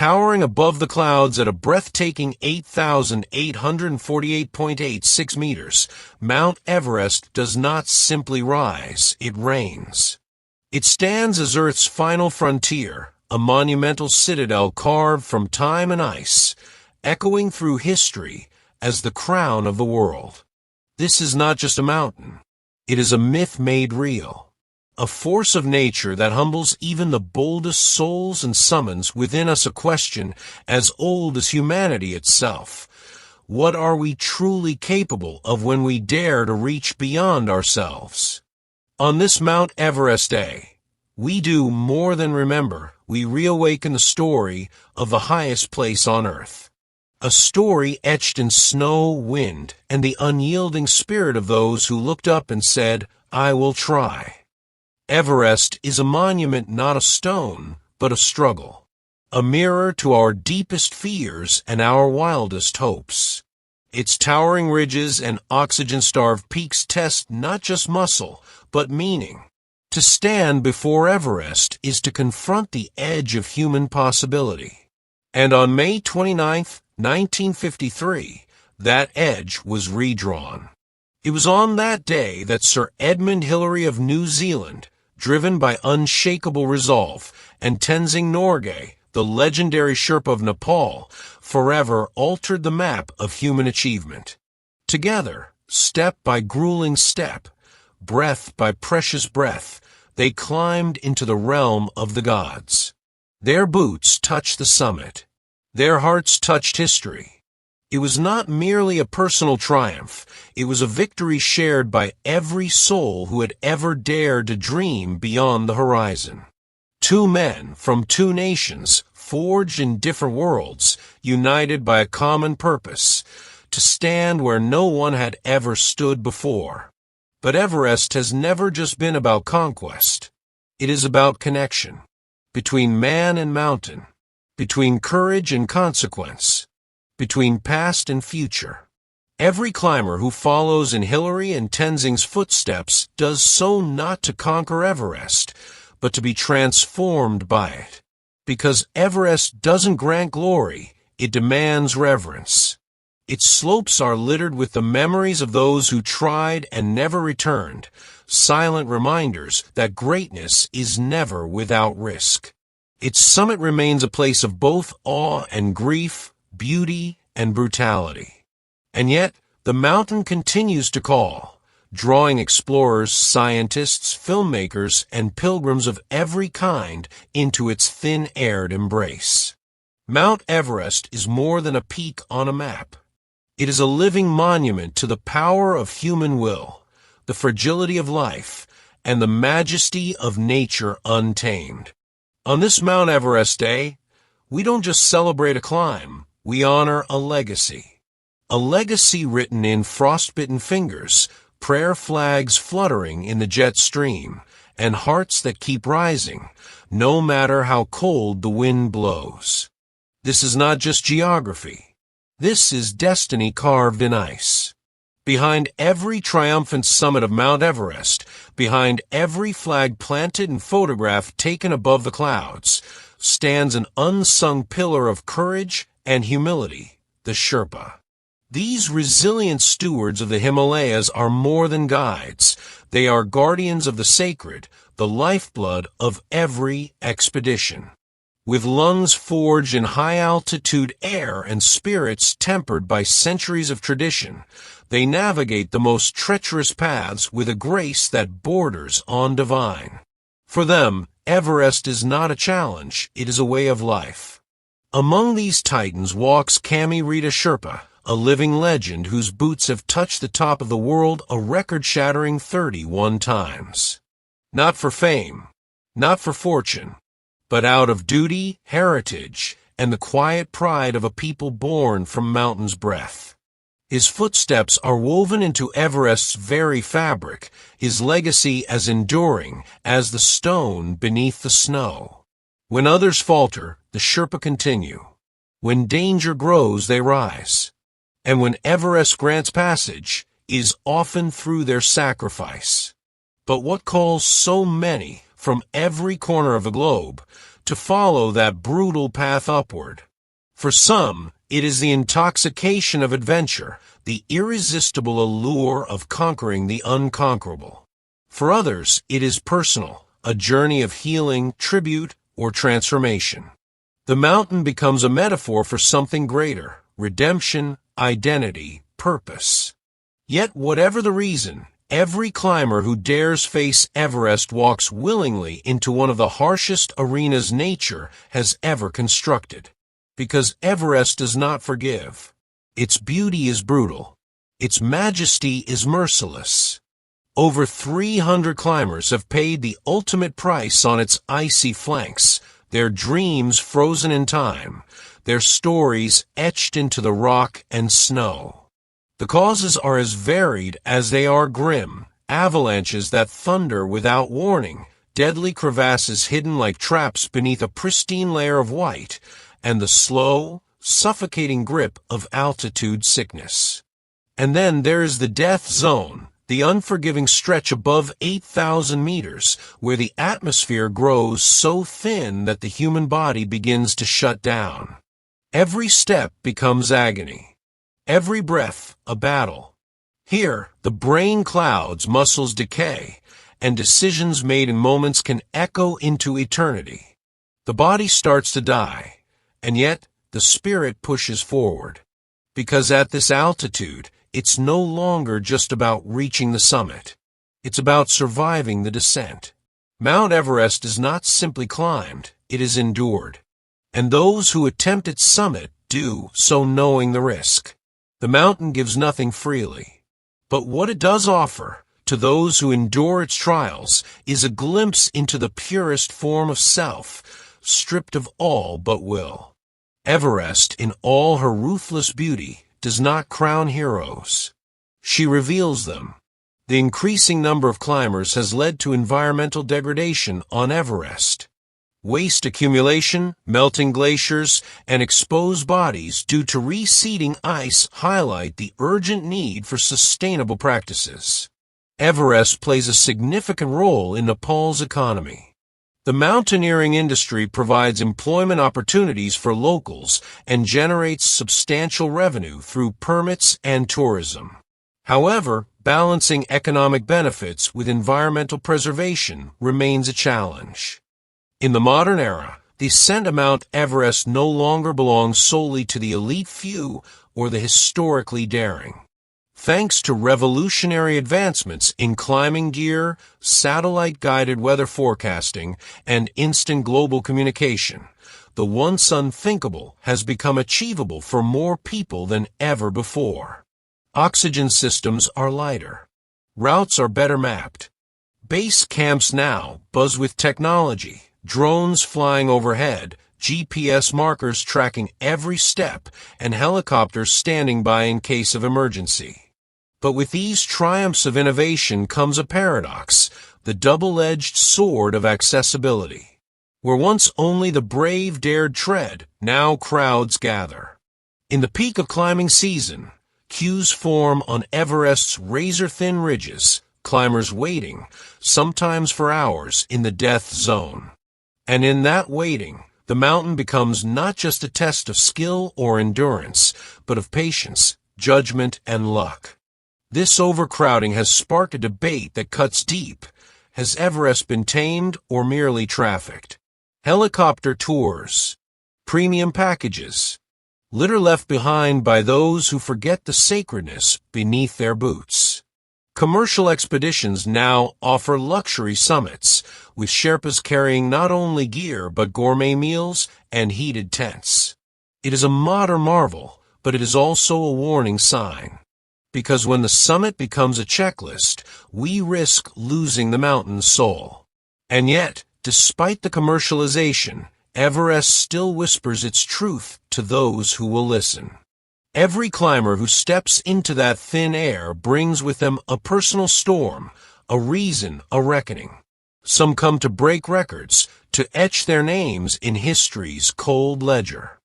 Towering above the clouds at a breathtaking 8,848.86 meters, Mount Everest does not simply rise, it reigns. It stands as Earth's final frontier, a monumental citadel carved from time and ice, echoing through history as the crown of the world. This is not just a mountain. It is a myth made real. A force of nature that humbles even the boldest souls and summons within us a question as old as humanity itself. What are we truly capable of when we dare to reach beyond ourselves? On this Mount Everest day, we do more than remember. We reawaken the story of the highest place on earth. A story etched in snow, wind, and the unyielding spirit of those who looked up and said, "I will try." Everest is a monument, not a stone, but a struggle. A mirror to our deepest fears and our wildest hopes. Its towering ridges and oxygen-starved peaks test not just muscle, but meaning. To stand before Everest is to confront the edge of human possibility. And on May 29, 1953, that edge was redrawn. It was on that day that Sir Edmund Hillary of New Zealand, driven by unshakable resolve, and Tenzing Norgay, the legendary Sherpa of Nepal, forever altered the map of human achievement. Together, step by grueling step, breath by precious breath, they climbed into the realm of the gods. Their boots touched the summit. Their hearts touched history. It was not merely a personal triumph. It was a victory shared by every soul who had ever dared to dream beyond the horizon. Two men from two nations, forged in different worlds, united by a common purpose, to stand where no one had ever stood before. But Everest has never just been about conquest. It is about connection. Between man and mountain. Between courage and consequence. Between past and future. Every climber who follows in Hillary and Tenzing's footsteps does so not to conquer Everest, but to be transformed by it. Because Everest doesn't grant glory, it demands reverence. Its slopes are littered with the memories of those who tried and never returned, silent reminders that greatness is never without risk. Its summit remains a place of both awe and grief, beauty and brutality. And yet, the mountain continues to call, drawing explorers, scientists, filmmakers, and pilgrims of every kind into its thin-aired embrace. Mount Everest is more than a peak on a map. It is a living monument to the power of human will, the fragility of life, and the majesty of nature untamed. On this Mount Everest day, we don't just celebrate a climb, we honor a legacy. A legacy written in frostbitten fingers, prayer flags fluttering in the jet stream, and hearts that keep rising, no matter how cold the wind blows. This is not just geography. This is destiny carved in ice. Behind every triumphant summit of Mount Everest, behind every flag planted and photograph taken above the clouds, stands an unsung pillar of courage and humility, the Sherpa. These resilient stewards of the Himalayas are more than guides. They are guardians of the sacred, the lifeblood of every expedition. With lungs forged in high-altitude air and spirits tempered by centuries of tradition, they navigate the most treacherous paths with a grace that borders on divine. For them, Everest is not a challenge, it is a way of life. Among these titans walks Kami Rita Sherpa, a living legend whose boots have touched the top of the world a record-shattering 31 times. Not for fame, not for fortune, but out of duty, heritage, and the quiet pride of a people born from mountain's breath. His footsteps are woven into Everest's very fabric, his legacy as enduring as the stone beneath the snow. When others falter, the Sherpa continue. When danger grows, they rise. And when Everest grants passage, is often through their sacrifice. But what calls so many from every corner of the globe to follow that brutal path upward. For some, it is the intoxication of adventure, the irresistible allure of conquering the unconquerable. For others, it is personal, a journey of healing, tribute, or transformation. The mountain becomes a metaphor for something greater: redemption, identity, purpose. Yet whatever the reason, every climber who dares face Everest walks willingly into one of the harshest arenas nature has ever constructed. Because Everest does not forgive. Its beauty is brutal. Its majesty is merciless. Over 300 climbers have paid the ultimate price on its icy flanks, their dreams frozen in time, their stories etched into the rock and snow. The causes are as varied as they are grim: avalanches that thunder without warning, deadly crevasses hidden like traps beneath a pristine layer of white, and the slow, suffocating grip of altitude sickness. And then there is the death zone, the unforgiving stretch above 8,000 meters, where the atmosphere grows so thin that the human body begins to shut down. Every step becomes agony. Every breath a battle. Here, the brain clouds, muscles decay, and decisions made in moments can echo into eternity. The body starts to die, and yet the spirit pushes forward. Because at this altitude, it's no longer just about reaching the summit. It's about surviving the descent. Mount Everest is not simply climbed, it is endured. And those who attempt its summit do so knowing the risk. The mountain gives nothing freely. But what it does offer, to those who endure its trials, is a glimpse into the purest form of self, stripped of all but will. Everest, in all her ruthless beauty, does not crown heroes. She reveals them. The increasing number of climbers has led to environmental degradation on Everest. Waste accumulation, melting glaciers, and exposed bodies due to receding ice highlight the urgent need for sustainable practices. Everest plays a significant role in Nepal's economy. The mountaineering industry provides employment opportunities for locals and generates substantial revenue through permits and tourism. However, balancing economic benefits with environmental preservation remains a challenge. In the modern era, the ascent of Mount Everest no longer belongs solely to the elite few or the historically daring. Thanks to revolutionary advancements in climbing gear, satellite-guided weather forecasting, and instant global communication, the once unthinkable has become achievable for more people than ever before. Oxygen systems are lighter. Routes are better mapped. Base camps now buzz with technology, drones flying overhead, GPS markers tracking every step, and helicopters standing by in case of emergency. But with these triumphs of innovation comes a paradox, the double-edged sword of accessibility. Where once only the brave dared tread, now crowds gather. In the peak of climbing season, queues form on Everest's razor-thin ridges, climbers waiting, sometimes for hours, in the death zone. And in that waiting, the mountain becomes not just a test of skill or endurance, but of patience, judgment, and luck. This overcrowding has sparked a debate that cuts deep. Has Everest been tamed or merely trafficked? Helicopter tours, premium packages, litter left behind by those who forget the sacredness beneath their boots. Commercial expeditions now offer luxury summits, with Sherpas carrying not only gear but gourmet meals and heated tents. It is a modern marvel, but it is also a warning sign. Because when the summit becomes a checklist, we risk losing the mountain's soul. And yet, despite the commercialization, Everest still whispers its truth to those who will listen. Every climber who steps into that thin air brings with them a personal storm, a reason, a reckoning. Some come to break records, to etch their names in history's cold ledger.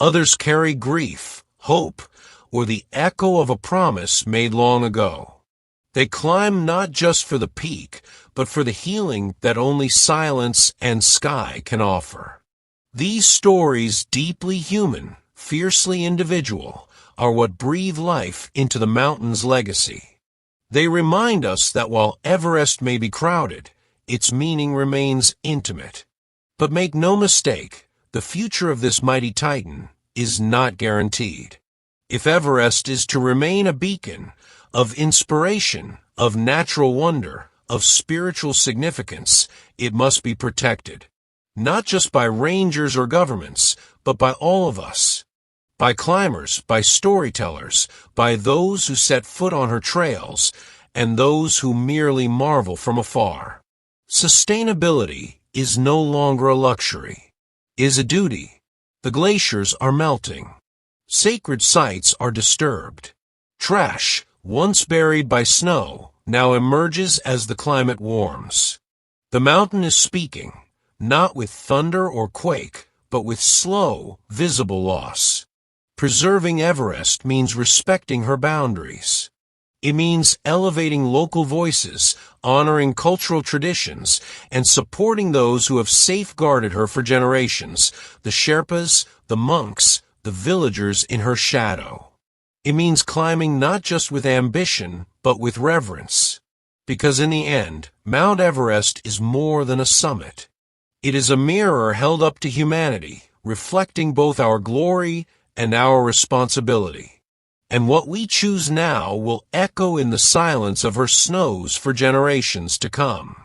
Others carry grief, hope, or the echo of a promise made long ago. They climb not just for the peak, but for the healing that only silence and sky can offer. These stories, deeply human, fiercely individual, are what breathe life into the mountain's legacy. They remind us that while Everest may be crowded, its meaning remains intimate. But make no mistake, the future of this mighty titan is not guaranteed. If Everest is to remain a beacon of inspiration, of natural wonder, of spiritual significance, it must be protected, not just by rangers or governments, but by all of us, by climbers, by storytellers, by those who set foot on her trails, and those who merely marvel from afar. Sustainability is no longer a luxury, is a duty. The glaciers are melting. Sacred sites are disturbed. Trash, once buried by snow, now emerges as the climate warms. The mountain is speaking, not with thunder or quake, but with slow, visible loss. Preserving Everest means respecting her boundaries. It means elevating local voices, honoring cultural traditions, and supporting those who have safeguarded her for generations, the Sherpas, the monks, the villagers in her shadow. It means climbing not just with ambition, but with reverence. Because in the end, Mount Everest is more than a summit. It is a mirror held up to humanity, reflecting both our glory and our responsibility. And what we choose now will echo in the silence of her snows for generations to come.